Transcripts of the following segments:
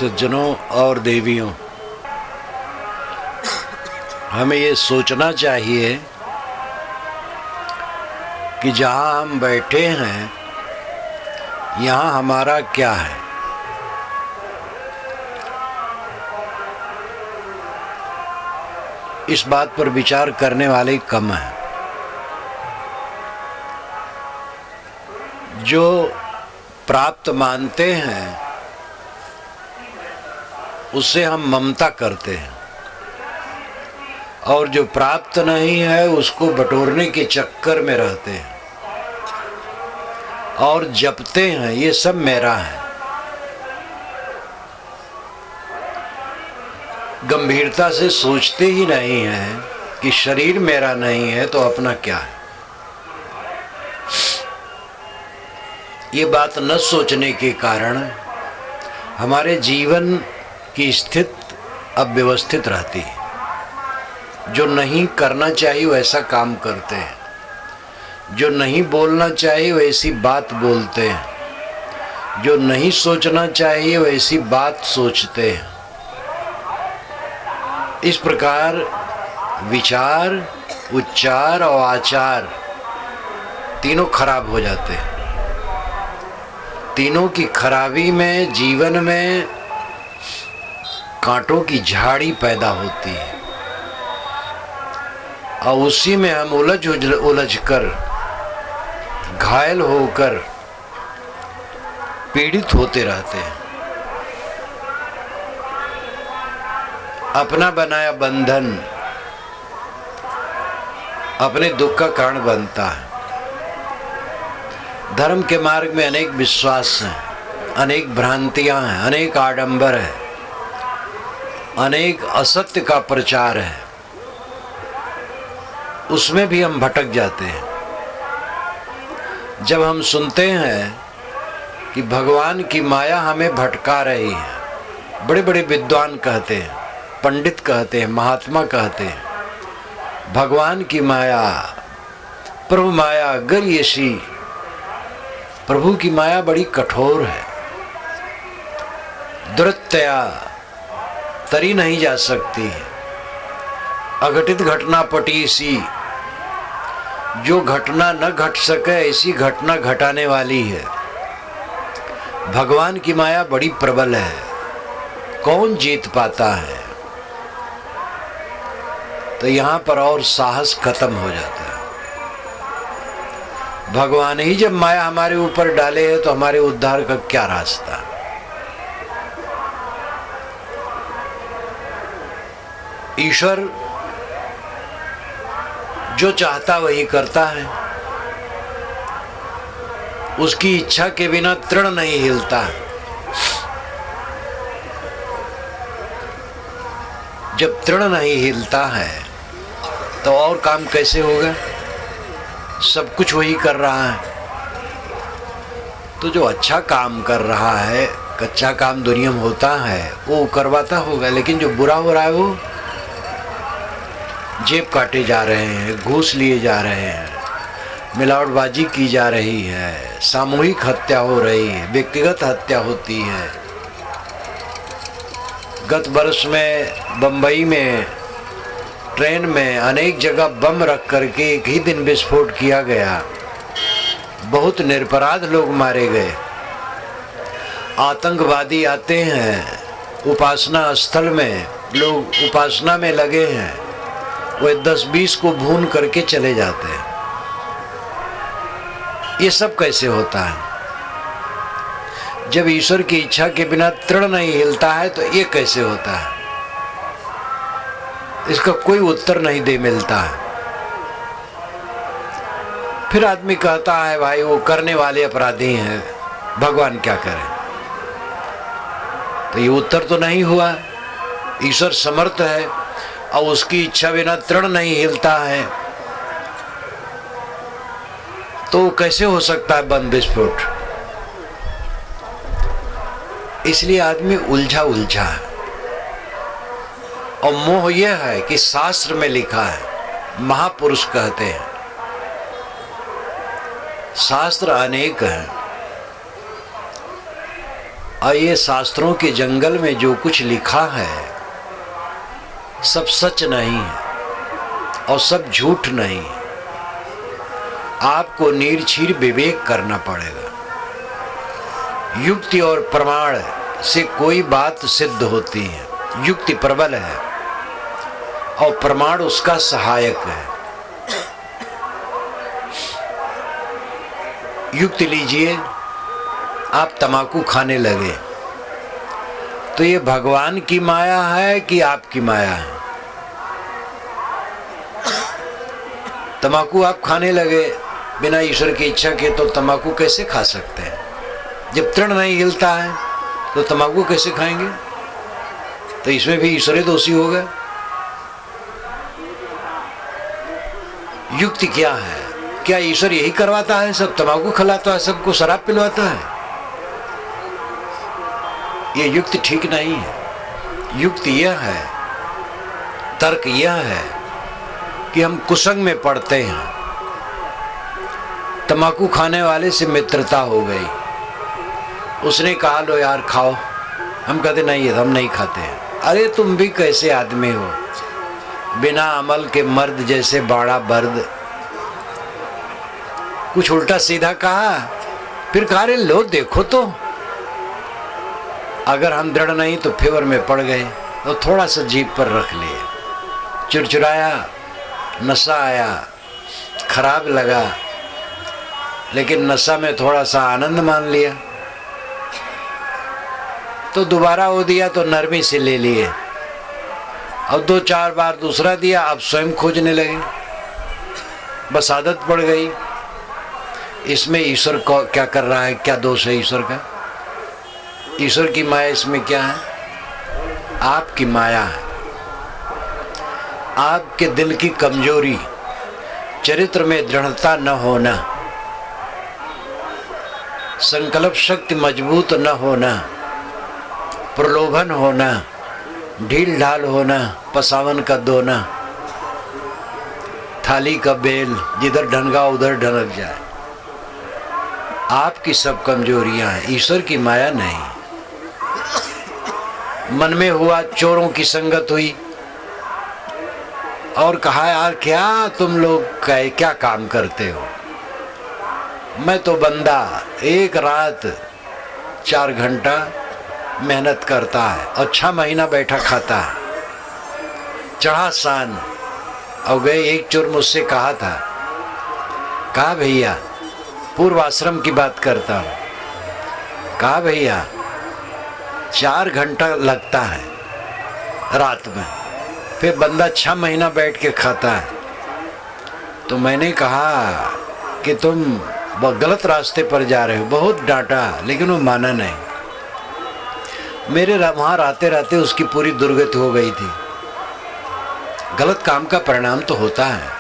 सज्जनों और देवियों, हमें ये सोचना चाहिए कि जहाँ हम बैठे हैं यहाँ हमारा क्या है। इस बात पर विचार करने वाले कम हैं। जो प्राप्त मानते हैं उससे हम ममता करते हैं, और जो प्राप्त नहीं है उसको बटोरने के चक्कर में रहते हैं और जपते हैं ये सब मेरा है। गंभीरता से सोचते ही नहीं है कि शरीर मेरा नहीं है तो अपना क्या है। ये बात न सोचने के कारण हमारे जीवन की स्थिति अव्यवस्थित रहती है। जो नहीं करना चाहिए वैसा काम करते हैं, जो नहीं बोलना चाहिए वैसी बात बोलते हैं, जो नहीं सोचना चाहिए वैसी बात सोचते हैं। इस प्रकार विचार, उच्चार और आचार तीनों खराब हो जाते हैं। तीनों की खराबी में जीवन में कांटों की झाड़ी पैदा होती है और उसी में हम उलझ कर, घायल होकर पीड़ित होते रहते हैं। अपना बनाया बंधन अपने दुख का कारण बनता है। धर्म के मार्ग में अनेक विश्वास हैं, अनेक भ्रांतियां हैं, अनेक आडंबर है, अनेक असत्य का प्रचार है। उसमें भी हम भटक जाते हैं। जब हम सुनते हैं कि भगवान की माया हमें भटका रही है, बड़े बड़े विद्वान कहते हैं, पंडित कहते हैं, महात्मा कहते हैं, भगवान की माया, प्रभु माया गर्यसी, प्रभु की माया बड़ी कठोर है, दुरत्या तरी नहीं जा सकती, अघटित घटना पटी सी, जो घटना न घट सके ऐसी घटना घटाने वाली है। भगवान की माया बड़ी प्रबल है, कौन जीत पाता है। तो यहाँ पर और साहस खत्म हो जाता है। भगवान ही जब माया हमारे ऊपर डाले है तो हमारे उद्धार का क्या रास्ता। ईश्वर जो चाहता वही करता है, उसकी इच्छा के बिना तृण नहीं हिलता। जब तृण नहीं हिलता है तो और काम कैसे होगा। सब कुछ वही कर रहा है। तो जो अच्छा काम कर रहा है, कच्चा काम दुनिया में होता है वो करवाता होगा, लेकिन जो बुरा हो रहा है वो जेब काटे जा रहे हैं, घूस लिए जा रहे हैं, मिलावटबाजी की जा रही है, सामूहिक हत्या हो रही है, व्यक्तिगत हत्या होती है। गत वर्ष में बंबई में ट्रेन में अनेक जगह बम रख करके एक ही दिन विस्फोट किया गया। बहुत निरपराध लोग मारे गए। आतंकवादी आते हैं उपासना स्थल में, लोग उपासना में लगे हैं, वे 10-20 को भून करके चले जाते हैं। ये सब कैसे होता है। जब ईश्वर की इच्छा के बिना तृण नहीं हिलता है तो ये कैसे होता है। इसका कोई उत्तर नहीं दे मिलता है। फिर आदमी कहता है भाई वो करने वाले अपराधी हैं, भगवान क्या करे। तो ये उत्तर तो नहीं हुआ। ईश्वर समर्थ है और उसकी इच्छा बिना तृण नहीं हिलता है तो कैसे हो सकता है बम विस्फोट। इसलिए आदमी उलझा है। और मोह यह है कि शास्त्र में लिखा है, महापुरुष कहते हैं, शास्त्र अनेक हैं, और ये शास्त्रों के जंगल में जो कुछ लिखा है सब सच नहीं है और सब झूठ नहीं है। आपको निर्छीर विवेक करना पड़ेगा। युक्ति और प्रमाण से कोई बात सिद्ध होती है। युक्ति प्रबल है और प्रमाण उसका सहायक है। युक्ति लीजिए, आप तम्बाकू खाने लगे तो ये भगवान की माया है कि आपकी माया है? तम्बाकू आप खाने लगे बिना ईश्वर की इच्छा के, तो तम्बाकू कैसे खा सकते हैं? जब तृण नहीं हिलता है तो तम्बाकू कैसे खाएंगे? तो इसमें भी ईश्वरी दोषी होगा। युक्ति क्या है? क्या ईश्वर यही करवाता है? सब तम्बाकू खिलाता है, सबको शराब पिलवाता है? ये युक्ति ठीक नहीं है। युक्ति यह है, तर्क यह है कि हम कुसंग में पड़ते हैं। तम्बाकू खाने वाले से मित्रता हो गई, उसने कहा लो यार खाओ, हम कहते नहीं, हम नहीं खाते हैं। अरे तुम भी कैसे आदमी हो, बिना अमल के मर्द जैसे बाड़ा बर्द। कुछ उल्टा सीधा कहा, फिर कहा रे लो देखो तो। अगर हम दृढ़ नहीं तो फेवर में पड़ गए, तो थोड़ा सा जीभ पर रख लिए, चिड़चिड़ाया, नशा आया, खराब लगा, लेकिन नशा में थोड़ा सा आनंद मान लिया, तो दोबारा वो दिया तो नरमी से ले लिए, और 2-4 बार दूसरा दिया, अब स्वयं खोजने लगे, बस आदत पड़ गई। इसमें ईश्वर को क्या कर रहा है? क्या दोष है ईश्वर का? ईश्वर की माया इसमें क्या है? आपकी माया है। आपके दिल की कमजोरी, चरित्र में दृढ़ता न होना, संकल्प शक्ति मजबूत न होना, प्रलोभन होना, ढील ढाल होना, पसावन का दोना, थाली का बेल जिधर ढनगा उधर ढनक जाए। आपकी सब कमजोरियां हैं, ईश्वर की माया नहीं। मन में हुआ, चोरों की संगत हुई और कहा यार क्या तुम लोग क्या काम करते हो? मैं तो बंदा एक रात 4 घंटा मेहनत करता है और 6 महीना बैठा खाता है। चढ़ा सान और गए। एक चोर मुझसे कहा था, कहा भैया, पूर्व आश्रम की बात करता हूँ, कहा भैया 4 घंटा लगता है रात में, फिर बंदा 6 महीना बैठ के खाता है। तो मैंने कहा कि तुम गलत रास्ते पर जा रहे हो। बहुत डांटा, लेकिन वो माना नहीं। मेरे वहाँ रहते रहते उसकी पूरी दुर्गति हो गई थी। गलत काम का परिणाम तो होता है।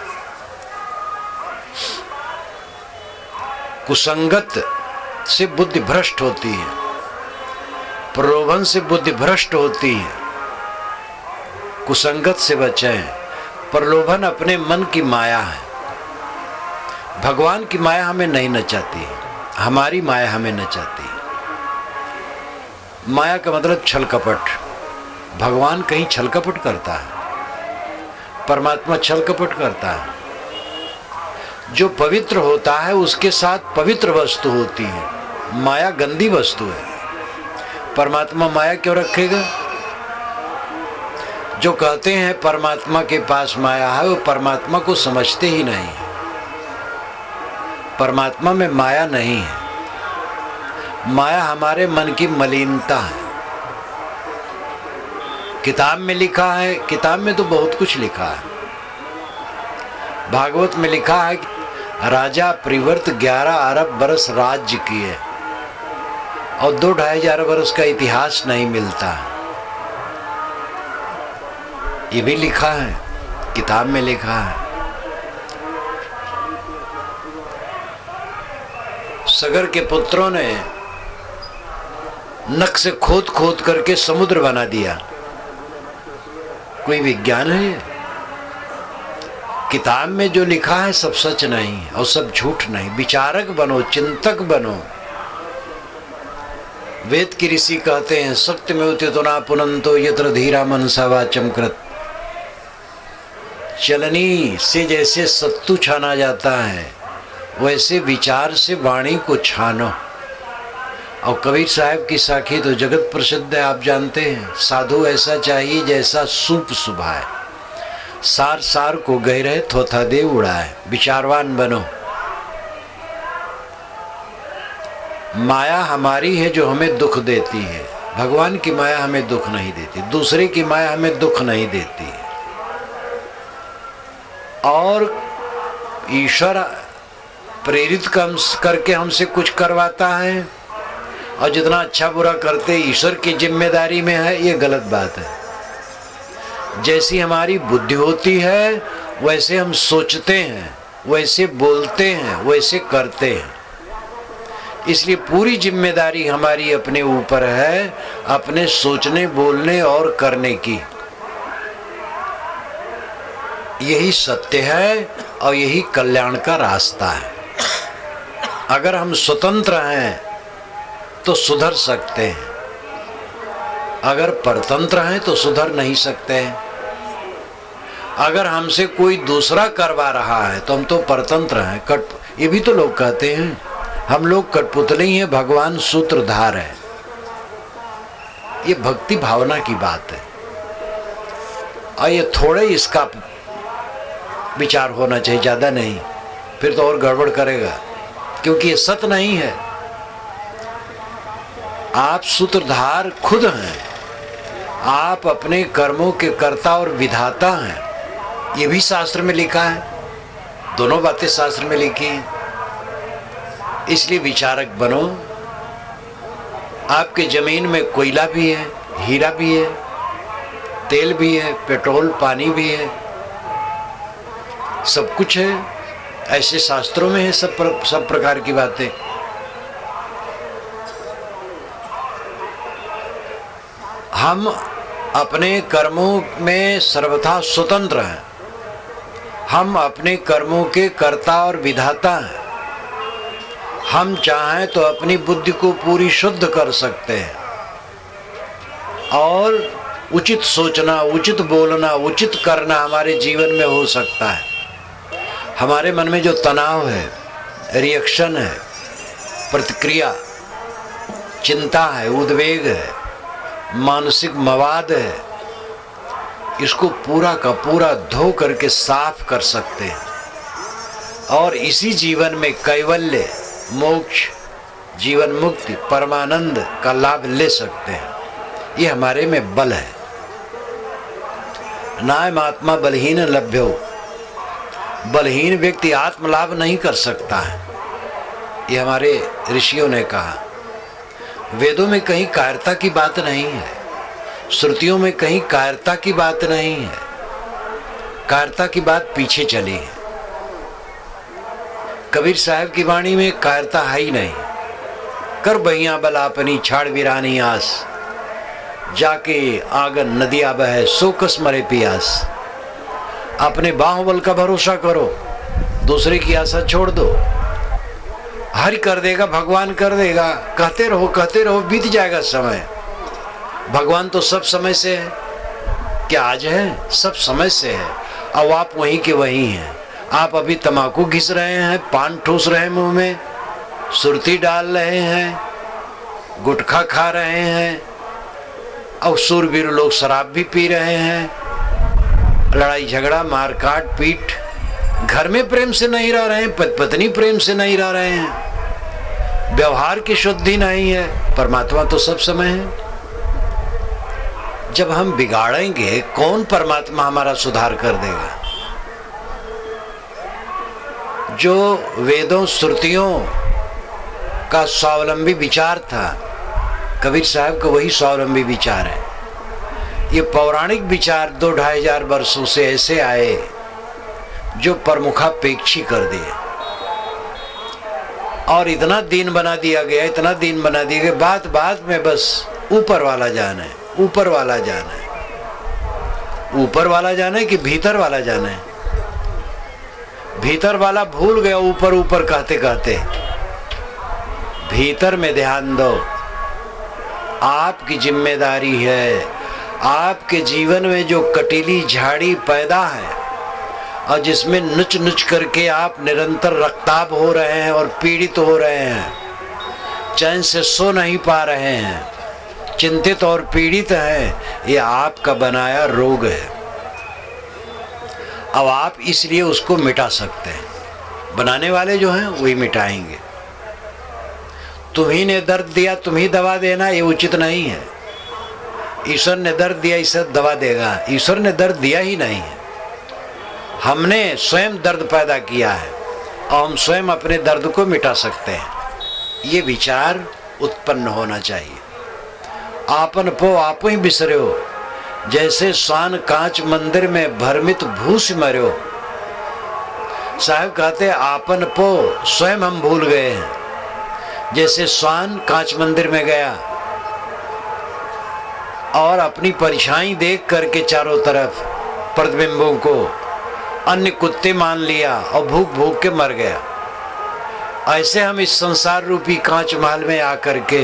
कुसंगत से बुद्धि भ्रष्ट होती है, प्रलोभन से बुद्धि भ्रष्ट होती है। कुसंगत से बचें। प्रलोभन अपने मन की माया है। भगवान की माया हमें नहीं नचाती, हमारी माया हमें नचाती है। माया का मतलब छल कपट। भगवान कहीं छल कपट करता है? परमात्मा छल कपट करता है? जो पवित्र होता है उसके साथ पवित्र वस्तु होती है। माया गंदी वस्तु है। परमात्मा माया क्यों रखेगा? जो कहते हैं परमात्मा के पास माया है, वो परमात्मा को समझते ही नहीं। परमात्मा में माया नहीं है। माया हमारे मन की मलिनता है। किताब में लिखा है, किताब में तो बहुत कुछ लिखा है। भागवत में लिखा है कि राजा प्रिवर्त 11 अरब बरस राज्य किए और 2-2.5 हजार बरस का इतिहास नहीं मिलता। ये भी लिखा है, किताब में लिखा है। सगर के पुत्रों ने नख से खोद खोद करके समुद्र बना दिया। कोई विज्ञान है? किताब में जो लिखा है सब सच नहीं है और सब झूठ नहीं। विचारक बनो, चिंतक बनो, वेद के ऋषि कहते हैं सत्यमेवोत्थितो पुनन्तो यत्र धीरा मनसा वाचम कृत। चलनी से जैसे सत्तू छाना जाता है वैसे विचार से वाणी को छानो। और कबीर साहब की साखी तो जगत प्रसिद्ध है, आप जानते हैं। साधु ऐसा चाहिए जैसा सूप सुभाए, सार सार को गहरे थोथा दे उड़ाए। विचारवान बनो। माया हमारी है जो हमें दुख देती है, भगवान की माया हमें दुख नहीं देती, दूसरे की माया हमें दुख नहीं देती है। और ईश्वर प्रेरित करके हमसे कुछ करवाता है, और जितना अच्छा बुरा करते ईश्वर की जिम्मेदारी में है, ये गलत बात है। जैसी हमारी बुद्धि होती है वैसे हम सोचते हैं, वैसे बोलते हैं, वैसे करते हैं। इसलिए पूरी जिम्मेदारी हमारी अपने ऊपर है, अपने सोचने, बोलने और करने की। यही सत्य है और यही कल्याण का रास्ता है। अगर हम स्वतंत्र हैं तो सुधर सकते हैं, अगर परतंत्र हैं तो सुधर नहीं सकते हैं। अगर हमसे कोई दूसरा करवा रहा है तो हम तो परतंत्र हैं। ये भी तो लोग कहते हैं हम लोग कठपुतली ही हैं, भगवान सूत्रधार है। ये भक्ति भावना की बात है, और ये थोड़े इसका विचार होना चाहिए, ज्यादा नहीं, फिर तो और गड़बड़ करेगा, क्योंकि ये सत्य नहीं है। आप सूत्रधार खुद हैं, आप अपने कर्मों के कर्ता और विधाता हैं। ये भी शास्त्र में लिखा है, दोनों बातें शास्त्र में लिखी हैं। इसलिए विचारक बनो। आपके जमीन में कोयला भी है, हीरा भी है, तेल भी है, पेट्रोल पानी भी है, सब कुछ है। ऐसे शास्त्रों में है सब प्रकार की बातें। हम अपने कर्मों में सर्वथा स्वतंत्र हैं। हम अपने कर्मों के कर्ता और विधाता हैं। हम चाहें तो अपनी बुद्धि को पूरी शुद्ध कर सकते हैं, और उचित सोचना, उचित बोलना, उचित करना हमारे जीवन में हो सकता है। हमारे मन में जो तनाव है, रिएक्शन है, प्रतिक्रिया, चिंता है, उद्वेग है, मानसिक मवाद है, इसको पूरा का पूरा धो करके साफ कर सकते हैं, और इसी जीवन में कैवल्य, मोक्ष, जीवन मुक्ति, परमानंद का लाभ ले सकते हैं। ये हमारे में बल है। नायम आत्मा बलहीन लभ्यो। बलहीन व्यक्ति आत्म लाभ नहीं कर सकता है, ये हमारे ऋषियों ने कहा। वेदों में कहीं कायरता की बात नहीं है, श्रुतियों में कहीं कायरता की बात नहीं है। कायरता की बात पीछे चली है। कबीर साहब की वाणी में कायरता है ही नहीं। कर बहिया बलापनी छाड़ वीरानी आस, जाके आगन नदिया बहे सो कस मरे पियास। अपने बाहुबल का भरोसा करो, दूसरे की आशा छोड़ दो। हरि कर देगा, भगवान कर देगा, कहते रहो, बीत जाएगा समय। भगवान तो सब समय से है। क्या आज है? सब समय से है। अब आप वहीं के वहीं हैं। आप अभी तंबाकू घिस रहे हैं, पान ठूस रहे हैं मुंह में, सुरती डाल रहे हैं, गुटखा खा रहे हैं, और सूरवीर लोग शराब भी पी रहे हैं। लड़ाई झगड़ा, मारकाट, पीट, घर में प्रेम से नहीं रह रहे हैं, पत्नी प्रेम से नहीं रह रहे हैं, व्यवहार की शुद्धि नहीं है। परमात्मा तो सब समय है। जब हम बिगाड़ेंगे, कौन परमात्मा हमारा सुधार कर देगा? जो वेदों श्रुतियों का स्वावलंबी विचार था, कबीर साहब का वही स्वावलंबी विचार है। ये पौराणिक विचार 2-2,500 वर्षों से ऐसे आए जो प्रमुखापेक्षी कर दिए, और इतना दीन बना दिया गया, इतना दीन बना दिया गया, बात बात में बस ऊपर वाला जाने, ऊपर वाला जाने, ऊपर वाला जाने कि भीतर वाला जाने। भीतर वाला भूल गया, ऊपर ऊपर कहते कहते। भीतर में ध्यान दो, आपकी जिम्मेदारी है। आपके जीवन में जो कटीली झाड़ी पैदा है और जिसमें नुच नुच करके आप निरंतर रक्ताब हो रहे हैं और पीड़ित हो रहे हैं, चैन से सो नहीं पा रहे हैं, चिंतित और पीड़ित हैं, ये आपका बनाया रोग है। अब आप इसलिए उसको मिटा सकते हैं, बनाने वाले जो हैं वही मिटाएंगे। तुम्ही ने दर्द दिया, तुम ही दवा देना, ये उचित नहीं है। ईश्वर ने दर्द दिया, ईश्वर दवा देगा? ईश्वर ने दर्द दिया ही नहीं है। हमने स्वयं दर्द पैदा किया है और हम स्वयं अपने दर्द को मिटा सकते हैं। ये विचार उत्पन्न होना चाहिए। आपन पो आप ही बिसर्यो, जैसे स्वान कांच मंदिर में भ्रमित भूस मर्यो। साहब कहते आपन पो स्वयं हम भूल गए हैं। जैसे स्वान कांच मंदिर में गया और अपनी परछाई देख करके चारों तरफ प्रतिबिंबों को अन्य कुत्ते मान लिया और भूख भूख के मर गया। ऐसे हम इस संसार रूपी कांच महल में आकर के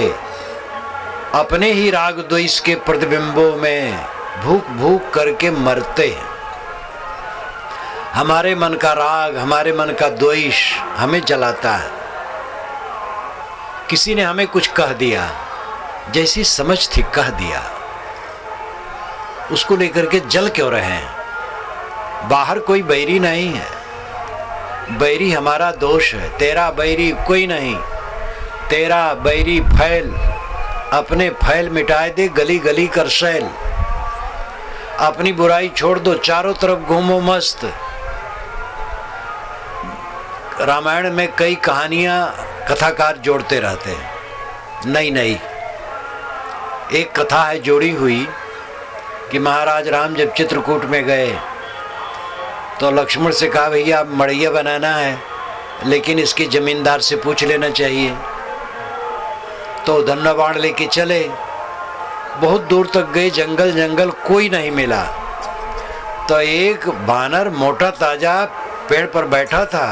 अपने ही राग द्वेष के प्रतिबिंबों में भूख भूख करके मरते हैं। हमारे मन का राग, हमारे मन का द्वेष हमें जलाता है। किसी ने हमें कुछ कह दिया, जैसी समझ थी कह दिया, उसको लेकर के जल क्यों रहे हैं? बाहर कोई बैरी नहीं है, बैरी हमारा दोष है। तेरा बैरी कोई नहीं, तेरा बैरी फैल, अपने फैल मिटाए दे गली गली कर शैल। अपनी बुराई छोड़ दो, चारों तरफ घूमो मस्त। रामायण में कई कहानियां कथाकार जोड़ते रहते हैं, नई नई। एक कथा है जोड़ी हुई कि महाराज राम जब चित्रकूट में गए तो लक्ष्मण से कहा भैया आप मड़ैया बनाना है, लेकिन इसके जमींदार से पूछ लेना चाहिए। तो धनुष बाण लेके चले, बहुत दूर तक गए, जंगल जंगल, कोई नहीं मिला। तो एक बानर मोटा ताजा पेड़ पर बैठा था।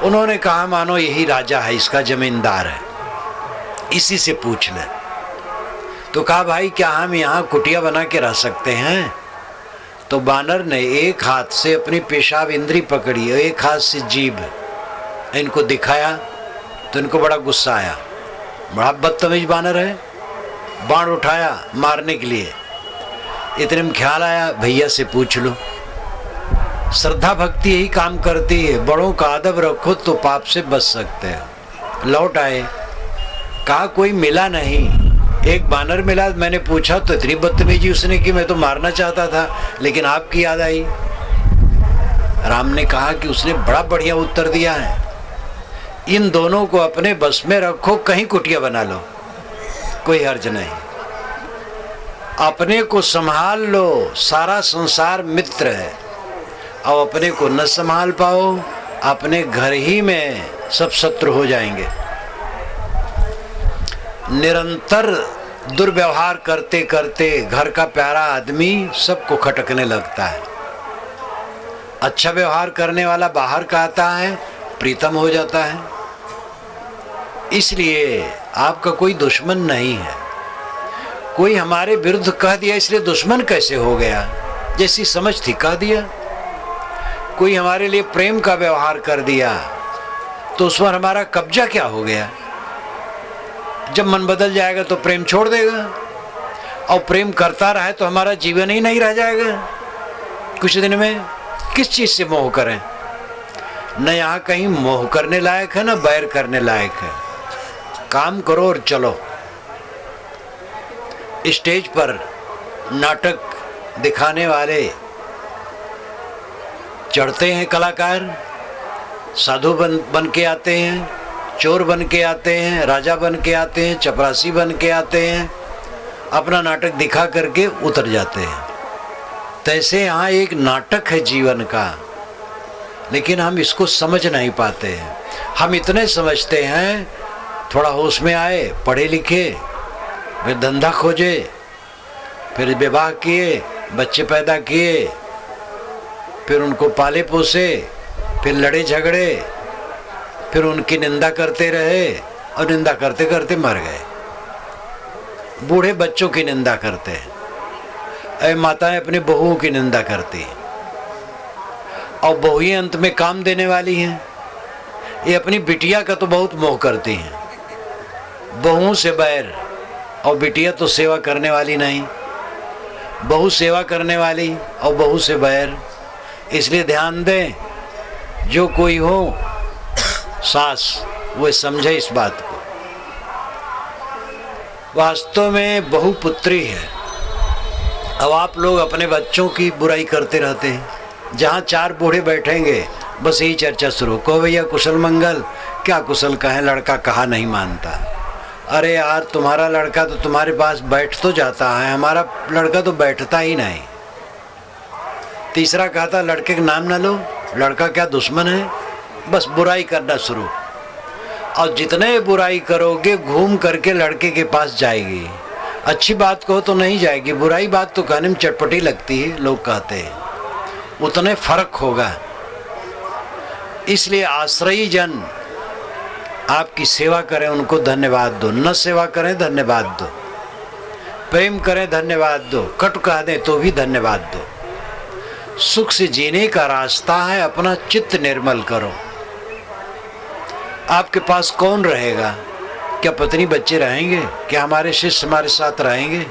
उन्होंने कहा मानो यही राजा है, इसका जमींदार है, इसी से पूछ ले। तो कहा भाई क्या हम यहाँ कुटिया बना के रह सकते हैं? तो बानर ने एक हाथ से अपनी पेशाब इंद्री पकड़ी, एक हाथ से जीभ इनको दिखाया। तो इनको बड़ा गुस्सा आया, बड़ा बदतमीज बानर है। बाण उठाया मारने के लिए। इतने में ख्याल आया भैया से पूछ लो। श्रद्धा भक्ति यही काम करती है, बड़ों का अदब रखो तो पाप से बच सकते हो। लौट आए, कहा कोई मिला नहीं। एक बानर मिला, मैंने पूछा तो इतनी बदतमीजी उसने की, मैं तो मारना चाहता था लेकिन आपकी याद आई। राम ने कहा कि उसने बड़ा बढ़िया उत्तर दिया है, इन दोनों को अपने बस में रखो, कहीं कुटिया बना लो, कोई हर्ज नहीं। अपने को संभाल लो, सारा संसार मित्र है। और अपने को न संभाल पाओ, अपने घर ही में सब शत्रु हो जाएंगे। निरंतर दुर्व्यवहार करते करते घर का प्यारा आदमी सबको खटकने लगता है। अच्छा व्यवहार करने वाला बाहर का आता है, प्रीतम हो जाता है। इसलिए आपका कोई दुश्मन नहीं है। कोई हमारे विरुद्ध कह दिया इसलिए दुश्मन कैसे हो गया? जैसी समझ थी कह दिया। कोई हमारे लिए प्रेम का व्यवहार कर दिया तो उस पर हमारा कब्जा क्या हो गया? जब मन बदल जाएगा तो प्रेम छोड़ देगा, और प्रेम करता रहे तो हमारा जीवन ही नहीं रह जाएगा। कुछ दिन में किस चीज से मोह करें? न यहाँ कहीं मोह करने लायक है, न बैर करने लायक है। काम करो और चलो। स्टेज पर नाटक दिखाने वाले चढ़ते हैं कलाकार, साधु बन के आते हैं, चोर बन के आते हैं, राजा बन के आते हैं, चपरासी बन के आते हैं, अपना नाटक दिखा करके उतर जाते हैं। तैसे यहाँ एक नाटक है जीवन का, लेकिन हम इसको समझ नहीं पाते हैं। हम इतने समझते हैं, थोड़ा होश में आए, पढ़े लिखे, फिर धंधा खोजे, फिर विवाह किए, बच्चे पैदा किए, फिर उनको पाले पोसे, फिर लड़े झगड़े, फिर उनकी निंदा करते रहे और निंदा करते करते मर गए। बूढ़े बच्चों की निंदा करते हैं, अरे माताएं अपनी बहुओं की निंदा करती हैं, और बहुएं अंत में काम देने वाली हैं। ये अपनी बिटिया का तो बहुत मोह करती हैं, बहुओं से बैर, और बिटिया तो सेवा करने वाली नहीं, बहू सेवा करने वाली और बहू से बैर। इसलिए ध्यान दें, जो कोई हो सास, वो समझे इस बात को। वास्तव में बहु पुत्री है। अब आप लोग अपने बच्चों की बुराई करते रहते हैं। जहाँ चार बूढ़े बैठेंगे बस यही चर्चा शुरू, कहो भैया कुशल मंगल, क्या कुशल कहें, लड़का कहा नहीं मानता। अरे यार, तुम्हारा लड़का तो तुम्हारे पास बैठ तो जाता है, हमारा लड़का तो बैठता ही नहीं। तीसरा कहा था लड़के का नाम ना लो, लड़का क्या दुश्मन है, बस बुराई करना शुरू। और जितने बुराई करोगे घूम करके लड़के के पास जाएगी। अच्छी बात कहो तो नहीं जाएगी, बुराई बात तो कहने में चटपटी लगती है, लोग कहते हैं, उतने फर्क होगा। इसलिए आश्रयी जन आपकी सेवा करें, उनको धन्यवाद दो, न सेवा करें धन्यवाद दो, प्रेम करें धन्यवाद दो, कट कह दें तो भी धन्यवाद दो। सुख से जीने का रास्ता है, अपना चित्त निर्मल करो। आपके पास कौन रहेगा? क्या पत्नी बच्चे रहेंगे? क्या हमारे शिष्य हमारे साथ रहेंगे?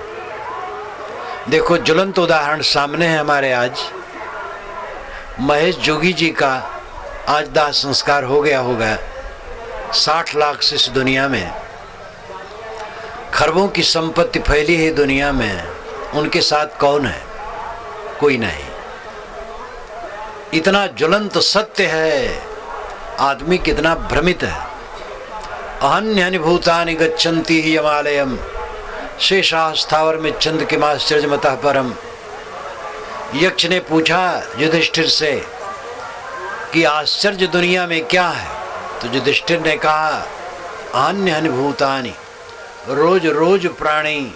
देखो ज्वलंत उदाहरण सामने है हमारे। आज महेश जोगी जी का आज दाह संस्कार हो गया होगा। 60 लाख से इस दुनिया में, खरबों की संपत्ति फैली है दुनिया में, उनके साथ कौन है? कोई नहीं। इतना ज्वलंत सत्य है, आदमी कितना भ्रमित है। अहन्यानि भूतानि गच्छन्ति हि यमालयम शेषाः स्थावर में चंद के माश्चर्यमतः परम। यक्ष ने पूछा युधिष्ठिर से कि आश्चर्य दुनिया में क्या है, तो युधिष्ठिर ने कहा अहन्यानि भूतानि, रोज रोज प्राणी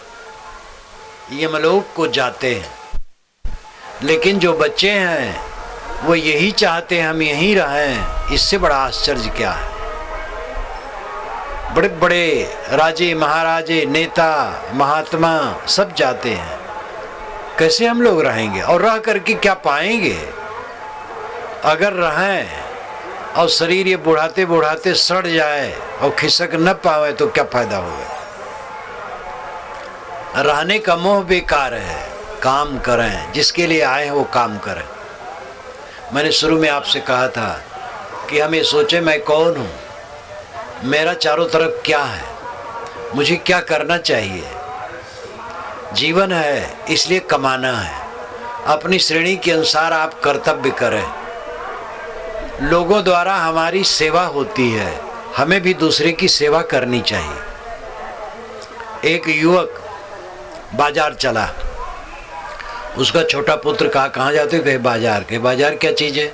यमलोक को जाते हैं, लेकिन जो बच्चे हैं वो यही चाहते हैं हम यहीं रहें। इससे बड़ा आश्चर्य क्या है? बड़े बड़े राजे महाराजे नेता महात्मा सब जाते हैं, कैसे हम लोग रहेंगे? और रह करके क्या पाएंगे? अगर रहें और शरीर ये बुढ़ाते बुढ़ाते सड़ जाए और खिसक न पावे तो क्या फायदा होगा? रहने का मोह बेकार है। काम करें, जिसके लिए आए हैं वो काम करें। मैंने शुरू में आपसे कहा था कि हम ये सोचें मैं कौन हूँ, मेरा चारों तरफ क्या है, मुझे क्या करना चाहिए। जीवन है इसलिए कमाना है, अपनी श्रेणी के अनुसार आप कर्तव्य करें। लोगों द्वारा हमारी सेवा होती है, हमें भी दूसरे की सेवा करनी चाहिए। एक युवक बाजार चला, उसका छोटा पुत्र कहा कहाँ जाते हो? कहे बाजार। के बाजार क्या चीज़ है?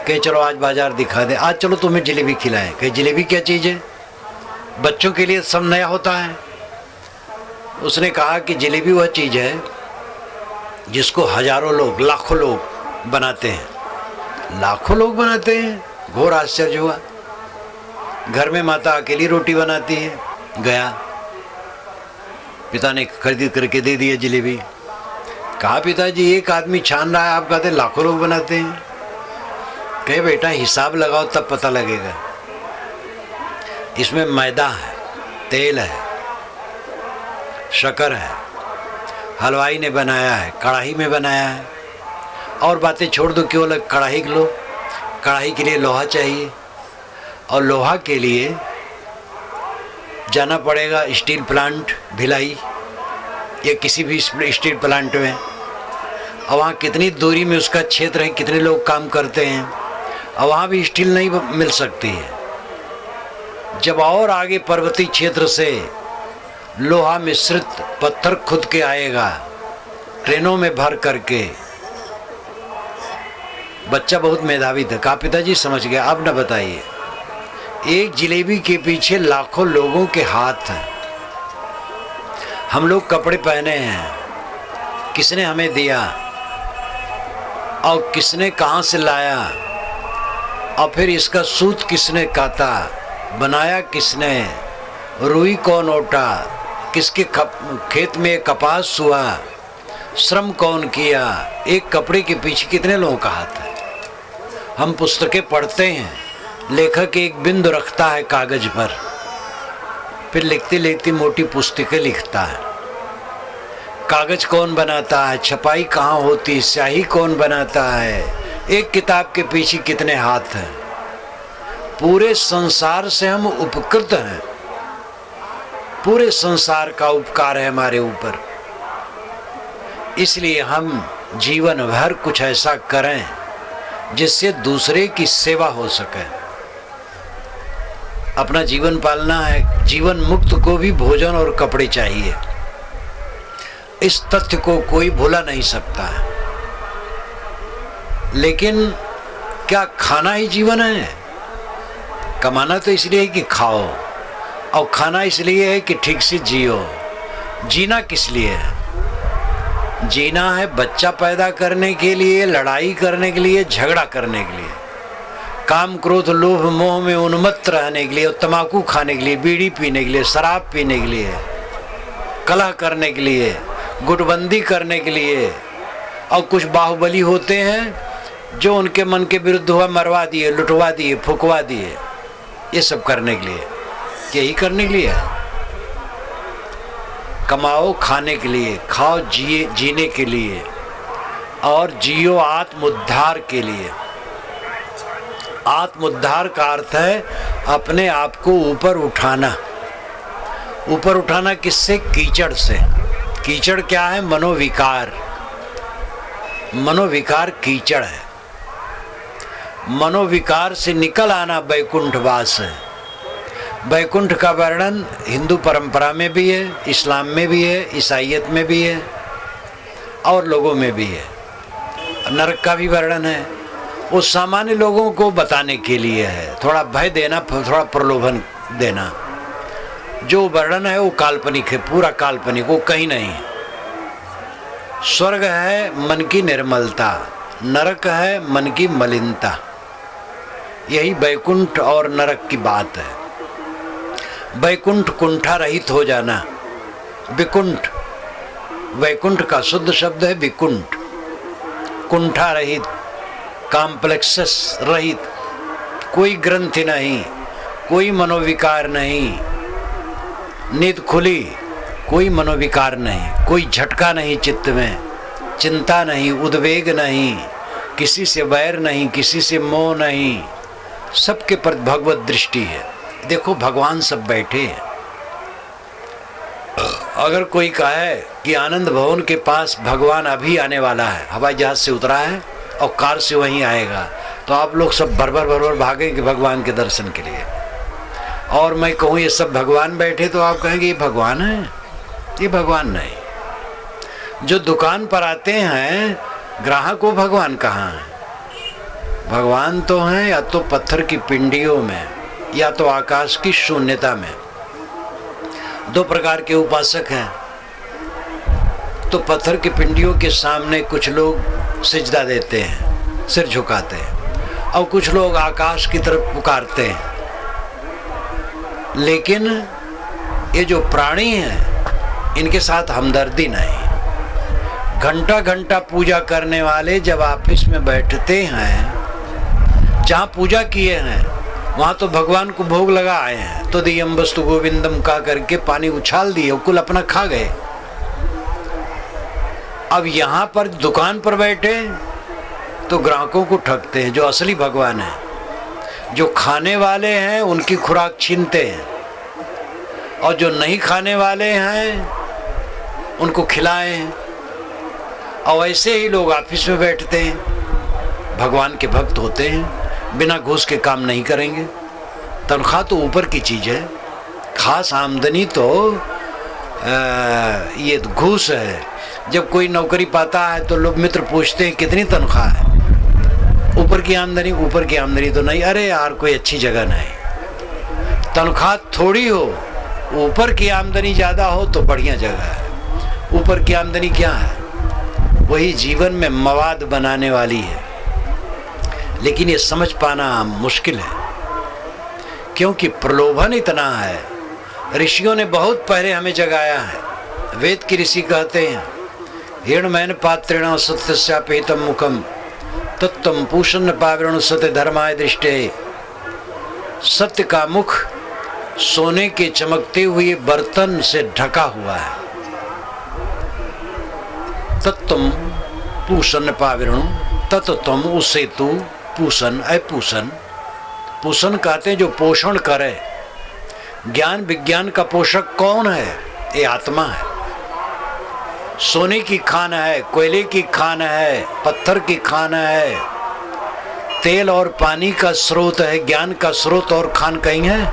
कहे चलो आज बाजार दिखा दे, आज चलो तुम्हें जलेबी खिलाएं। कहे जलेबी क्या चीज़ है? बच्चों के लिए सब नया होता है। उसने कहा कि जलेबी वह चीज़ है जिसको हजारों लोग लाखों लोग बनाते हैं। लाखों लोग बनाते हैं? घोर आश्चर्य हुआ। घर में माता अकेली रोटी बनाती है। गया, पिता ने खरीद करके दे दिया जलेबी। कहा पिताजी एक आदमी छान रहा है, आप कहते लाखों लोग बनाते हैं। कहे बेटा हिसाब लगाओ तब पता लगेगा। इसमें मैदा है, तेल है, शक्कर है, हलवाई ने बनाया है, कढ़ाई में बनाया है। और बातें छोड़ दो, केवल कढ़ाई लो। कढ़ाई के लिए लोहा चाहिए, और लोहा के लिए जाना पड़ेगा स्टील प्लांट भिलाई या किसी भी स्टील प्लांट में। और वहाँ कितनी दूरी में उसका क्षेत्र है, कितने लोग काम करते हैं, और वहाँ भी स्टील नहीं मिल सकती है। जब और आगे पर्वतीय क्षेत्र से लोहा मिश्रित पत्थर खुद के आएगा ट्रेनों में भर करके। बच्चा बहुत मेधावी था। कहा पिताजी समझ गया, अब न बताइए। एक जलेबी के पीछे लाखों लोगों के हाथ हैं। हम लोग कपड़े पहने हैं, किसने हमें दिया और किसने कहाँ से लाया, और फिर इसका सूत किसने काता, बनाया किसने, रुई कौन ओटा, किसके खेत में कपास हुआ, श्रम कौन किया, एक कपड़े के पीछे कितने लोगों का हाथ है। हम पुस्तकें पढ़ते हैं, लेखक एक बिंदु रखता है कागज पर, फिर लिखती लिखती मोटी पुस्तकें लिखता है। कागज कौन बनाता है, छपाई कहाँ होती, स्याही कौन बनाता है, एक किताब के पीछे कितने हाथ हैं। पूरे संसार से हम उपकृत हैं, पूरे संसार का उपकार है हमारे ऊपर। इसलिए हम जीवन भर कुछ ऐसा करें जिससे दूसरे की सेवा हो सके। अपना जीवन पालना है, जीवन मुक्त को भी भोजन और कपड़े चाहिए, इस तथ्य को कोई भुला नहीं सकता है। लेकिन क्या खाना ही जीवन है? कमाना तो इसलिए है कि खाओ, और खाना इसलिए है कि ठीक से जियो। जीना किस लिए है? जीना है बच्चा पैदा करने के लिए, लड़ाई करने के लिए, झगड़ा करने के लिए, काम क्रोध लोभ मोह में उन्मत्त रहने के लिए, तंबाकू खाने के लिए, बीड़ी पीने के लिए, शराब पीने के लिए, कलह करने के लिए, गुटबंदी करने के लिए। और कुछ बाहुबली होते हैं जो उनके मन के विरुद्ध हुआ मरवा दिए, लुटवा दिए, फुकवा दिए। ये सब करने के लिए, यही करने के लिए है। कमाओ खाने के लिए, खाओ जीने के लिए, और जियो आत्मोद्धार के लिए। आत्मोद्धार का अर्थ है अपने आप को ऊपर उठाना। ऊपर उठाना किससे? कीचड़ से। कीचड़ क्या है? मनोविकार। मनोविकार कीचड़ है। मनोविकार से निकल आना वैकुंठवास है। वैकुंठ का वर्णन हिंदू परंपरा में भी है, इस्लाम में भी है, ईसाईयत में भी है, और लोगों में भी है। नरक का भी वर्णन है। वो सामान्य लोगों को बताने के लिए है, थोड़ा भय देना, थोड़ा प्रलोभन देना। जो वर्णन है वो काल्पनिक है, पूरा काल्पनिक, वो कहीं नहीं। स्वर्ग है मन की निर्मलता, नरक है मन की मलिनता। यही वैकुंठ और नरक की बात है। वैकुंठ कुंठा रहित हो जाना, विकुंठ, वैकुंठ का शुद्ध शब्द है विकुंठ। कुंठा रहित, कॉम्प्लेक्सेस रहित, कोई ग्रंथि नहीं, कोई मनोविकार नहीं, नींद खुली, कोई मनोविकार नहीं, कोई झटका नहीं चित्त में, चिंता नहीं, उद्वेग नहीं, किसी से वैर नहीं, किसी से मोह नहीं, सबके प्रति भगवत दृष्टि है। देखो भगवान सब बैठे हैं। अगर कोई कहे कि आनंद भवन के पास भगवान अभी आने वाला है, हवाई जहाज से उतरा है और कार से वहीं आएगा, तो आप लोग सब भर भागेंगे भगवान के दर्शन के लिए। और मैं कहूँ ये सब भगवान बैठे, तो आप कहेंगे ये भगवान है? ये भगवान नहीं। जो दुकान पर आते हैं ग्राहक, को भगवान कहाँ है? भगवान तो हैं या तो पत्थर की पिंडियों में, या तो आकाश की शून्यता में। दो प्रकार के उपासक हैं। तो पत्थर की पिंडियों के सामने कुछ लोग सिजदा देते हैं, सिर झुकाते हैं, और कुछ लोग आकाश की तरफ पुकारते हैं। लेकिन ये जो प्राणी हैं इनके साथ हमदर्दी नहीं। घंटा घंटा पूजा करने वाले जब ऑफिस में बैठते हैं, जहाँ पूजा किए हैं वहाँ तो भगवान को भोग लगा आए हैं, तो दियम वस्तु गोविंदम का करके पानी उछाल दिए, कुल अपना खा गए। अब यहाँ पर दुकान पर बैठे तो ग्राहकों को ठगते हैं। जो असली भगवान है, जो खाने वाले हैं उनकी खुराक छीनते हैं, और जो नहीं खाने वाले हैं उनको खिलाएं। और ऐसे ही लोग ऑफिस में बैठते हैं, भगवान के भक्त होते हैं, बिना घूस के काम नहीं करेंगे। तनख्वाह तो ऊपर की चीज़ है, खास आमदनी तो ये घूस है। जब कोई नौकरी पाता है तो लोग मित्र पूछते हैं कितनी तनख्वाह है? ऊपर की आमदनी, ऊपर की आमदनी तो नहीं। अरे यार कोई अच्छी जगह नहीं, तनख्वाह थोड़ी हो, ऊपर की आमदनी ज़्यादा हो तो बढ़िया जगह है। ऊपर की आमदनी क्या है? वही जीवन में मवाद बनाने वाली है। लेकिन ये समझ पाना मुश्किल है, क्योंकि प्रलोभन इतना है, ऋषियों ने बहुत पहले हमें जगाया है। वेद के ऋषि कहते हैं, हिरणमैन पात्रेण सत्यस्यापेतम मुखम तत्तम पूषण पावरण सत्य धर्माय दृष्टे। सत्य का मुख सोने के चमकते हुए बर्तन से ढका हुआ है। तत्तम पूषण पावरण, तत्तम उसे तू पूषण अपूषण। पूषण कहते हैं जो पोषण करे। ज्ञान विज्ञान का पोषक कौन है? ये आत्मा है। सोने की खान है, कोयले की खान है, पत्थर की खान है, तेल और पानी का स्रोत है, ज्ञान का स्रोत और खान कहीं है?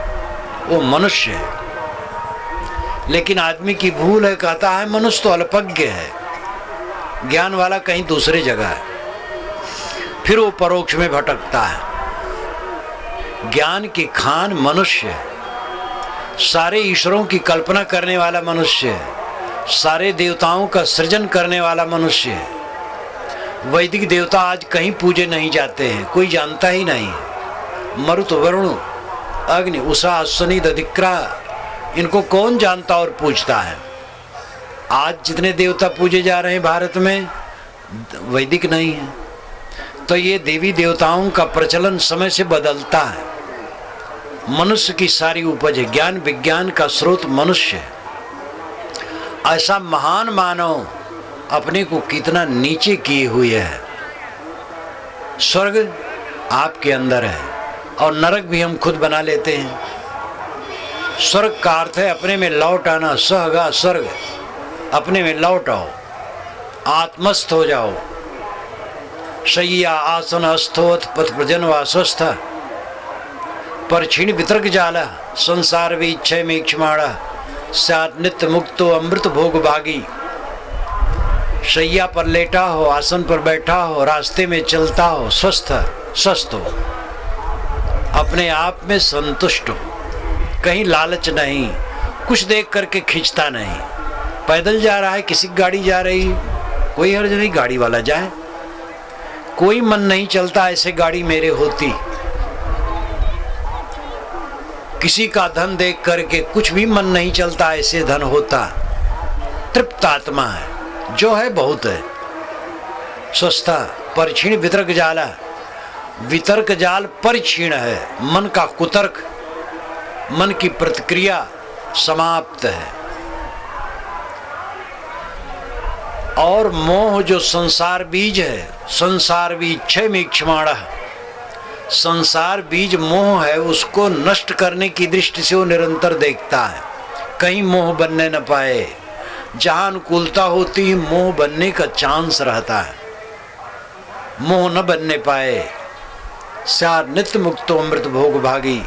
वो मनुष्य है। लेकिन आदमी की भूल है, कहता है मनुष्य तो अल्पज्ञ है, ज्ञान वाला कहीं दूसरे जगह है। फिर वो परोक्ष में भटकता है। ज्ञान की खान मनुष्य है। सारे ईश्वरों की कल्पना करने वाला मनुष्य है। सारे देवताओं का सृजन करने वाला मनुष्य है। वैदिक देवता आज कहीं पूजे नहीं जाते हैं, कोई जानता ही नहीं। मरुत वरुण अग्नि उषा अश्वनी दधिक्रा, इनको कौन जानता और पूजता है? आज जितने देवता पूजे जा रहे हैं भारत में, वैदिक नहीं है। तो ये देवी देवताओं का प्रचलन समय से बदलता है। मनुष्य की सारी उपज है। ज्ञान विज्ञान का स्रोत मनुष्य है। ऐसा महान मानव अपने को कितना नीचे किए हुए है। स्वर्ग आपके अंदर है और नरक भी हम खुद बना लेते हैं। स्वर्ग का अर्थ है अपने में लौट आना। सहगा स्वर्ग, अपने में लौट आओ, आत्मस्थ हो जाओ। शय्या आसन अस्थोथ पथ प्रजन वास्वस्थ परछिण वितर्क जाला संसार भी इच्छा में क्षमाणा सात नित्य मुक्तो अमृत भोग भागी। शैया पर लेटा हो, आसन पर बैठा हो, रास्ते में चलता हो, स्वस्थ हो, अपने आप में संतुष्ट हो, कहीं लालच नहीं, कुछ देख करके खींचता नहीं। पैदल जा रहा है, किसी की गाड़ी जा रही, कोई हर्ज नहीं, गाड़ी वाला जाए। कोई मन नहीं चलता ऐसे गाड़ी मेरे होती। किसी का धन देख करके कुछ भी मन नहीं चलता ऐसे धन होता। तृप्त आत्मा है, जो है बहुत है। स्वस्था परिक्षीण वितर्क जाला, वितर्क जाल परिक्षीण है। मन का कुतर्क, मन की प्रतिक्रिया समाप्त है। और मोह जो संसार बीज है, संसार बीज क्षय में क्षमाणा, संसार बीज मोह है, उसको नष्ट करने की दृष्टि से वो निरंतर देखता है, कहीं मोह बनने न पाए। जहां अनुकूलता होती है मोह बनने का चांस रहता है, मोह न बनने पाए। सार नित्य मुक्तो अमृत भोग भागी।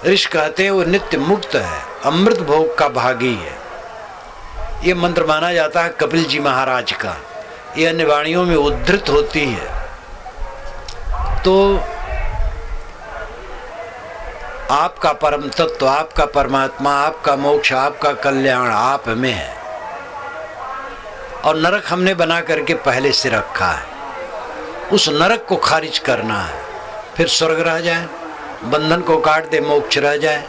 ऋषि कहते हैं वो नित्य मुक्त है, अमृत भोग का भागी है। ये मंत्र माना जाता है कपिल जी महाराज का। ये अन्य वाणियों में उद्धृत होती है। तो आपका परम तत्व, आपका परमात्मा, आपका मोक्ष, आपका कल्याण आप में है। और नरक हमने बना करके पहले से रखा है। उस नरक को खारिज करना है, फिर स्वर्ग रह जाए, बंधन को काट दे मोक्ष रह जाए,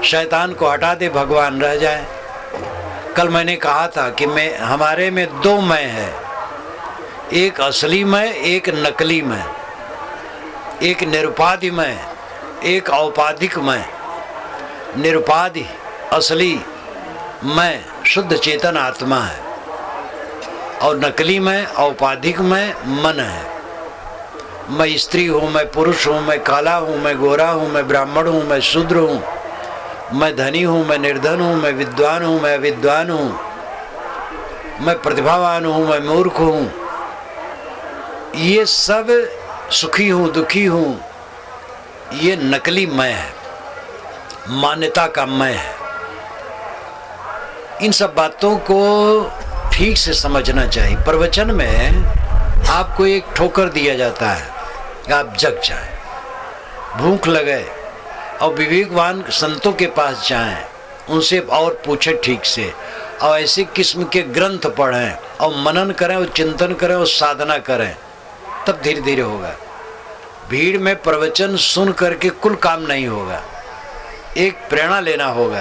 शैतान को हटा दे भगवान रह जाए। कल मैंने कहा था कि हमारे में दो मैं है, एक असली मैं, एक नकली मैं, एक निरुपाधि मैं, एक औपाधिक मैं। निरुपाधि असली मैं शुद्ध चेतन आत्मा है, और नकली मैं औपाधिक मैं मन है। मैं स्त्री हूँ, मैं पुरुष हूँ, मैं काला हूँ, मैं गोरा हूँ, मैं ब्राह्मण हूँ, मैं शूद्र हूँ, मैं धनी हूँ, मैं निर्धन हूँ, मैं विद्वान हूँ, मैं अविद्वान हूँ, मैं प्रतिभावान हूँ, मैं मूर्ख हूँ। ये सब सुखी हूँ, दुखी हूँ, ये नकली मैं है, मान्यता का मैं है। इन सब बातों को ठीक से समझना चाहिए। प्रवचन में आपको एक ठोकर दिया जाता है कि आप जग जाएं, भूख लगे और विवेकवान संतों के पास जाएं, उनसे और पूछें ठीक से, और ऐसे किस्म के ग्रंथ पढ़ें और मनन करें और चिंतन करें और साधना करें, तब धीरे धीरे होगा। भीड़ में प्रवचन सुन करके कुल काम नहीं होगा। एक प्रेरणा लेना होगा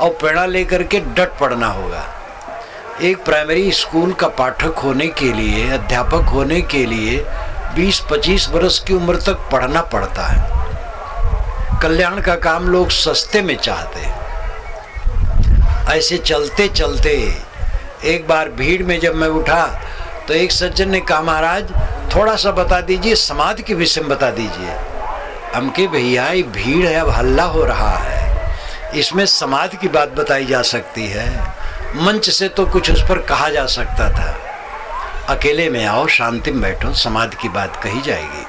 और प्रेरणा लेकर के डट पड़ना होगा। एक प्राइमरी स्कूल का पाठक होने के लिए, अध्यापक होने के लिए 20-25 वर्ष की उम्र तक पढ़ना पड़ता है। कल्याण का काम लोग सस्ते में चाहते हैं। ऐसे चलते चलते एक बार भीड़ में जब मैं उठा तो एक सज्जन ने कहा, महाराज थोड़ा सा बता दीजिए, समाधि के विषय में बता दीजिए। हम के भैया ये भीड़ है, अब हल्ला हो रहा है, इसमें समाधि की बात बताई जा सकती है, मंच से तो कुछ उस पर कहा जा सकता था। अकेले में आओ, शांति में बैठो, समाधि की बात कही जाएगी।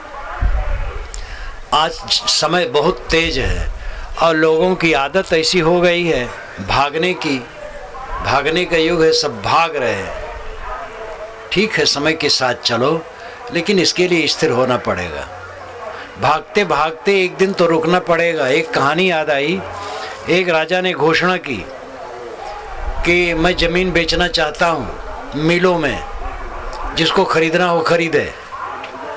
आज समय बहुत तेज है और लोगों की आदत ऐसी हो गई है भागने की। भागने का युग है, सब भाग रहे हैं। ठीक है, समय के साथ चलो, लेकिन इसके लिए स्थिर होना पड़ेगा। भागते भागते एक दिन तो रुकना पड़ेगा। एक कहानी याद आई, एक राजा ने घोषणा की कि मैं ज़मीन बेचना चाहता हूँ मिलों में, जिसको खरीदना हो खरीदे।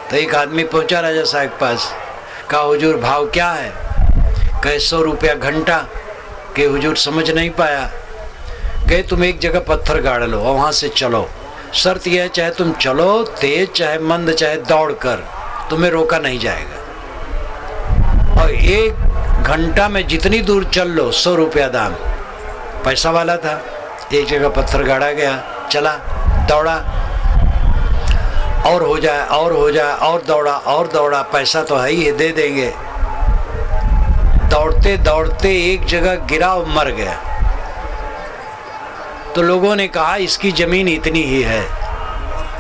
तो एक आदमी पहुँचा राजा साहब के पास, कहा हुजूर भाव क्या है? कहे 100 रुपया घंटा। के हुजूर समझ नहीं पाया। कहे तुम एक जगह पत्थर गाड़ लो और वहाँ से चलो, शर्त यह है चाहे तुम चलो तेज चाहे मंद चाहे दौड़ कर, तुम्हें रोका नहीं जाएगा। और 1 घंटा में जितनी दूर चल लो 100 रुपया दाम। पैसा वाला था, एक जगह पत्थर गाड़ा गया, चला, दौड़ा, और हो जाए और हो जाए, और दौड़ा, पैसा तो है ही है, दे देंगे। दौड़ते दौड़ते एक जगह गिरा और मर गया। तो लोगों ने कहा इसकी जमीन इतनी ही है,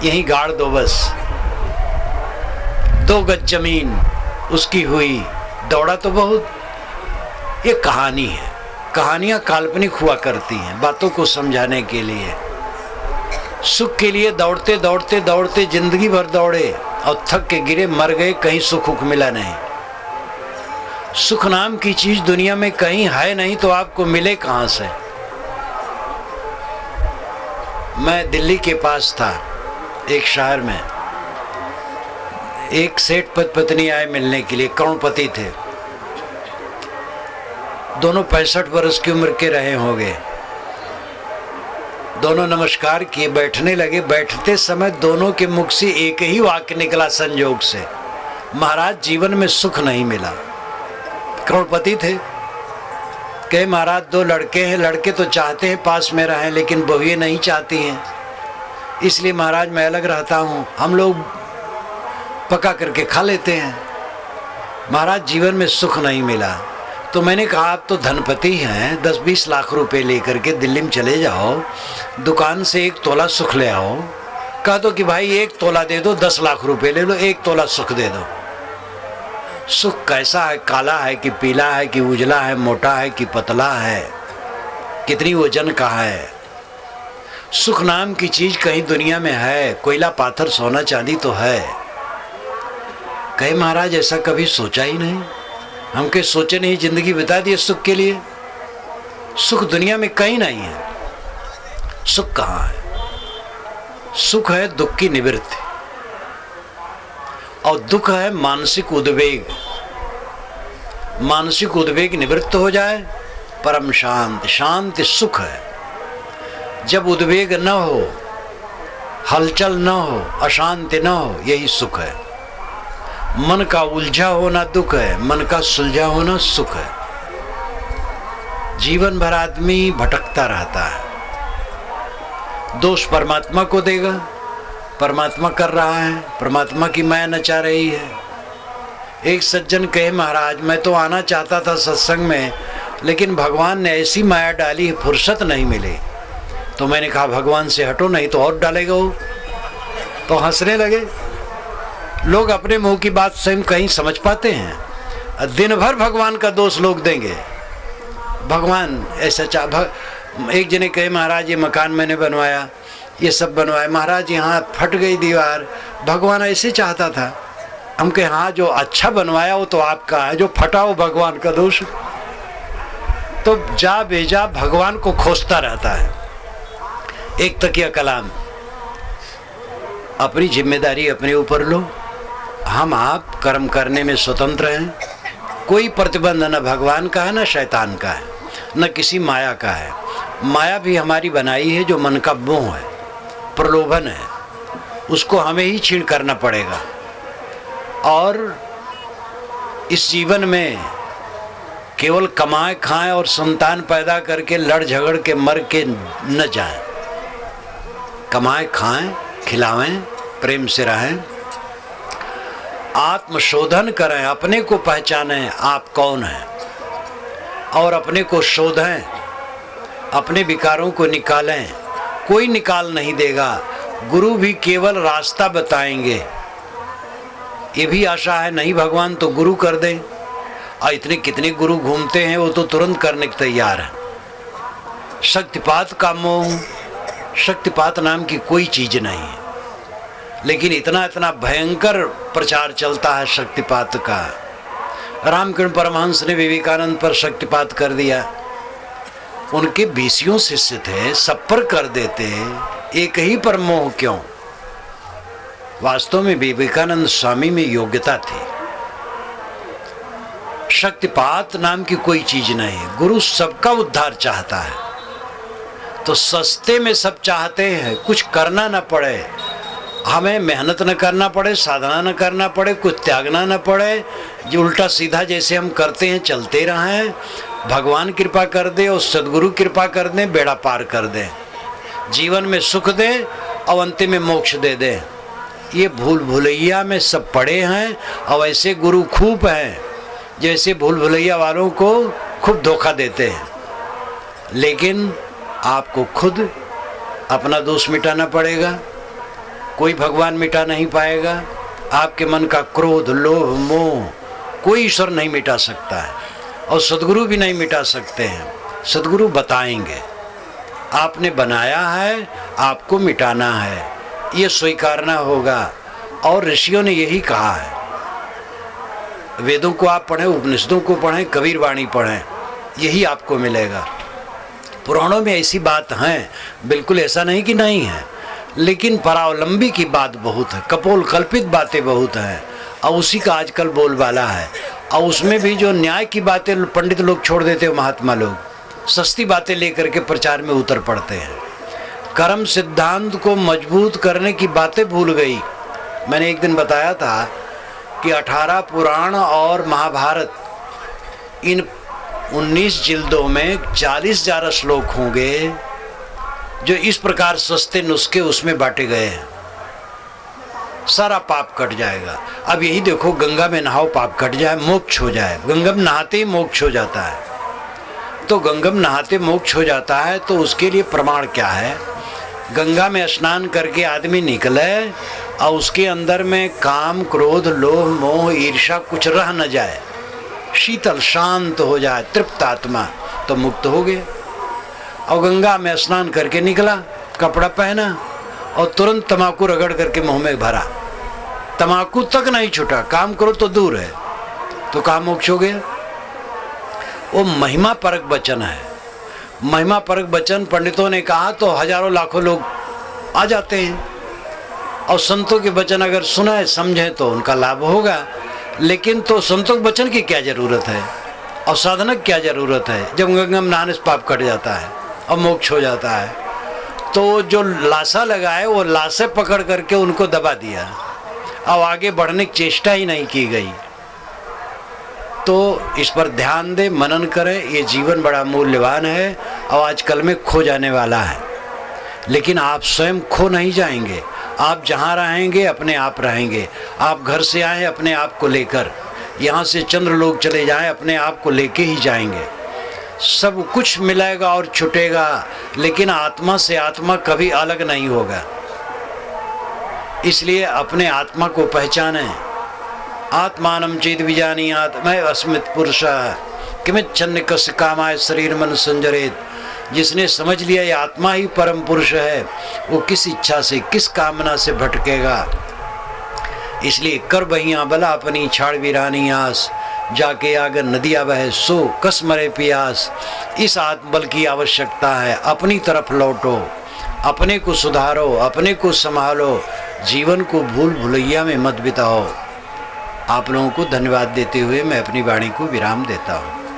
यहीं गाड़ दो बस। 2 गज जमीन उसकी हुई, दौड़ा तो बहुत। ये कहानी है। कहानियां काल्पनिक हुआ करती हैं बातों को समझाने के लिए। सुख के लिए दौड़ते दौड़ते दौड़ते जिंदगी भर दौड़े और थक के गिरे, मर गए, कहीं सुख मिला नहीं। सुख नाम की चीज दुनिया में कहीं है नहीं, तो आपको मिले कहां से? मैं दिल्ली के पास था, एक शहर में, एक सेठ पत्नी आए मिलने के लिए, करोड़पति थे। दोनों 65 वर्ष की उम्र के रहे होंगे। दोनों नमस्कार किए, बैठने लगे। बैठते समय दोनों के मुख से एक ही वाक्य निकला संयोग से, महाराज जीवन में सुख नहीं मिला। करोड़पति थे। कहे महाराज 2 लड़के हैं, लड़के तो चाहते हैं पास में रहें, लेकिन बहुएं नहीं चाहती हैं, इसलिए महाराज मैं अलग रहता हूँ, हम लोग पका करके खा लेते हैं। महाराज जीवन में सुख नहीं मिला। तो मैंने कहा आप तो धनपति हैं, 10-20 लाख रुपए लेकर के दिल्ली में चले जाओ, दुकान से 1 तोला सुख ले आओ। कहा तो कि भाई 1 तोला दे दो, 10 लाख रुपए ले लो, 1 तोला सुख दे दो। सुख कैसा है? काला है कि पीला है कि उजला है, मोटा है कि पतला है, कितनी वजन का है? सुख नाम की चीज कहीं दुनिया में है? कोयला पाथर सोना चांदी तो है। कहे महाराज ऐसा कभी सोचा ही नहीं, हम के सोचे नहीं, जिंदगी बिता दी सुख के लिए। सुख दुनिया में कहीं नहीं है। सुख कहाँ है? सुख है दुख की निवृत्ति, और दुख है मानसिक उद्वेग। मानसिक उद्वेग निवृत्त हो जाए, परम शांत, शांति सुख है। जब उद्वेग न हो, हलचल न हो, अशांति न हो, यही सुख है। मन का उलझा होना दुख है, मन का सुलझा होना सुख है। जीवन भर आदमी भटकता रहता है। दोष परमात्मा को देगा, परमात्मा कर रहा है, परमात्मा की माया नचा रही है। एक सज्जन कहे महाराज मैं तो आना चाहता था सत्संग में, लेकिन भगवान ने ऐसी माया डाली, फुर्सत नहीं मिली। तो मैंने कहा भगवान से हटो, नहीं तो और डालेगा वो। तो हंसने लगे। लोग अपने मुंह की बात स्वयं कहीं समझ पाते हैं? दिन भर भगवान का दोष लोग देंगे। भगवान ऐसा एक जने कहे महाराज ये मकान मैंने बनवाया, ये सब बनवाया, महाराज यहाँ फट गई दीवार, भगवान ऐसे चाहता था। हम कहे हाँ, जो अच्छा बनवाया वो तो आपका है, जो फटा वो भगवान का दोष। तो जा बेजा भगवान को खोजता रहता है। एक तकिया कलाम, अपनी जिम्मेदारी अपने ऊपर लो। हम आप कर्म करने में स्वतंत्र हैं, कोई प्रतिबंध न भगवान का है न शैतान का है, न किसी माया का है। माया भी हमारी बनाई है, जो मन का मोह है, प्रलोभन है, उसको हमें ही छीण करना पड़ेगा। और इस जीवन में केवल कमाएं खाएं और संतान पैदा करके लड़ झगड़ के मर के न जाएं। कमाएं खाएं, खिलावें, प्रेम से रहें, आत्मशोधन करें, अपने को पहचानें आप कौन हैं, और अपने को शोधें, अपने विकारों को निकालें। कोई निकाल नहीं देगा, गुरु भी केवल रास्ता बताएंगे। ये भी आशा है नहीं भगवान तो गुरु कर दें, और इतने कितने गुरु घूमते हैं, वो तो तुरंत करने के तैयार है। शक्तिपात का मोह, शक्तिपात नाम की कोई चीज नहीं है, लेकिन इतना इतना भयंकर प्रचार चलता है शक्तिपात का। रामकृष्ण परमहंस ने विवेकानंद पर शक्तिपात कर दिया। उनके 20 शिष्य थे, सब पर कर देते, एक ही पर मोह क्यों? वास्तव में विवेकानंद स्वामी में योग्यता थी। शक्तिपात नाम की कोई चीज नहीं। गुरु सबका उद्धार चाहता है, तो सस्ते में सब चाहते हैं, कुछ करना न पड़े, हमें मेहनत न करना पड़े, साधना न करना पड़े, कुछ त्यागना न पड़े, जो उल्टा सीधा जैसे हम करते हैं चलते रहें। भगवान कृपा कर दे और सदगुरु कृपा कर दें, बेड़ा पार कर दें, जीवन में सुख दे और अंतिम में मोक्ष दे दे। ये भूल भुलैया में सब पड़े हैं, और ऐसे गुरु खूब हैं जैसे भूल भुलैया वालों को खूब धोखा देते हैं। लेकिन आपको खुद अपना दोष मिटाना पड़ेगा, कोई भगवान मिटा नहीं पाएगा। आपके मन का क्रोध, लोभ, मोह कोई ईश्वर नहीं मिटा सकता है, और सदगुरु भी नहीं मिटा सकते हैं। सदगुरु बताएंगे, आपने बनाया है, आपको मिटाना है, ये स्वीकारना होगा। और ऋषियों ने यही कहा है। वेदों को आप पढ़ें, उपनिषदों को पढ़ें, कबीर वाणी पढ़ें, यही आपको मिलेगा। पुराणों में ऐसी बात है, बिल्कुल ऐसा नहीं कि नहीं है, लेकिन परावलंबी की बात बहुत है, कपोल कल्पित बातें बहुत हैं, और उसी का आजकल बोलबाला है। और उसमें भी जो न्याय की बातें पंडित लोग छोड़ देते हैं, महात्मा लोग सस्ती बातें लेकर के प्रचार में उतर पड़ते हैं। कर्म सिद्धांत को मजबूत करने की बातें भूल गई। मैंने एक दिन बताया था कि 18 पुराण और महाभारत, इन 19 जिल्दों में 40,000 श्लोक होंगे जो इस प्रकार सस्ते नुस्खे उसमें बांटे गए हैं। सारा पाप कट जाएगा। अब यही देखो, गंगा में नहाओ पाप कट जाए, मोक्ष हो जाए। गंगा में नहाते ही मोक्ष हो जाता है, तो गंगा में नहाते मोक्ष हो जाता है, तो उसके लिए प्रमाण क्या है? गंगा में स्नान करके आदमी निकले और उसके अंदर में काम, क्रोध, लोभ, मोह, ईर्ष्या कुछ रह न जाए, शीतल शांत हो जाए, तृप्त आत्मा, तो मुक्त हो गए। और गंगा में स्नान करके निकला, कपड़ा पहना और तुरंत तम्बाकू रगड़ करके मुंह में भरा, तम्बाकू तक नहीं छूटा, काम करो तो दूर है, तो काम मोक्ष हो गया। वो महिमा परक वचन है। महिमा परक वचन पंडितों ने कहा तो हजारों लाखों लोग आ जाते हैं, और संतों के वचन अगर सुने समझे तो उनका लाभ होगा। लेकिन तो संतों के वचन की क्या जरूरत है, और साधना की क्या जरूरत है, जब गंगा में नहाने से पाप कट जाता है और मोक्ष हो जाता है। तो जो लाशा लगाए वो लाशे पकड़ करके उनको दबा दिया, और आगे बढ़ने की चेष्टा ही नहीं की गई। तो इस पर ध्यान दें, मनन करें। ये जीवन बड़ा मूल्यवान है और आजकल में खो जाने वाला है, लेकिन आप स्वयं खो नहीं जाएंगे। आप जहाँ रहेंगे अपने आप रहेंगे। आप घर से आए अपने आप को लेकर, यहाँ से चंद्र लोग चले जाएं अपने आप को लेके ही जाएंगे। सब कुछ मिलेगा और छूटेगा, लेकिन आत्मा से आत्मा कभी अलग नहीं होगा। इसलिए अपने आत्मा को पहचानें। आत्मानं चेद विजानीयात् मैं अस्मित् पुरुषः किमिच्छन्ति कस्य कामाय शरीर मन संजरेत। जिसने समझ लिया ये आत्मा ही परम पुरुष है, वो किस इच्छा से, किस कामना से भटकेगा। इसलिए कर बहियाँ बला अपनी छाड़ वीरानी आस, जाके आगर नदिया बहे सो कस मरे पियास। इस आत्मबल की आवश्यकता है। अपनी तरफ लौटो, अपने को सुधारो, अपने को संभालो, जीवन को भूल भुलैया में मत बिताओ। आप लोगों को धन्यवाद देते हुए मैं अपनी वाणी को विराम देता हूँ।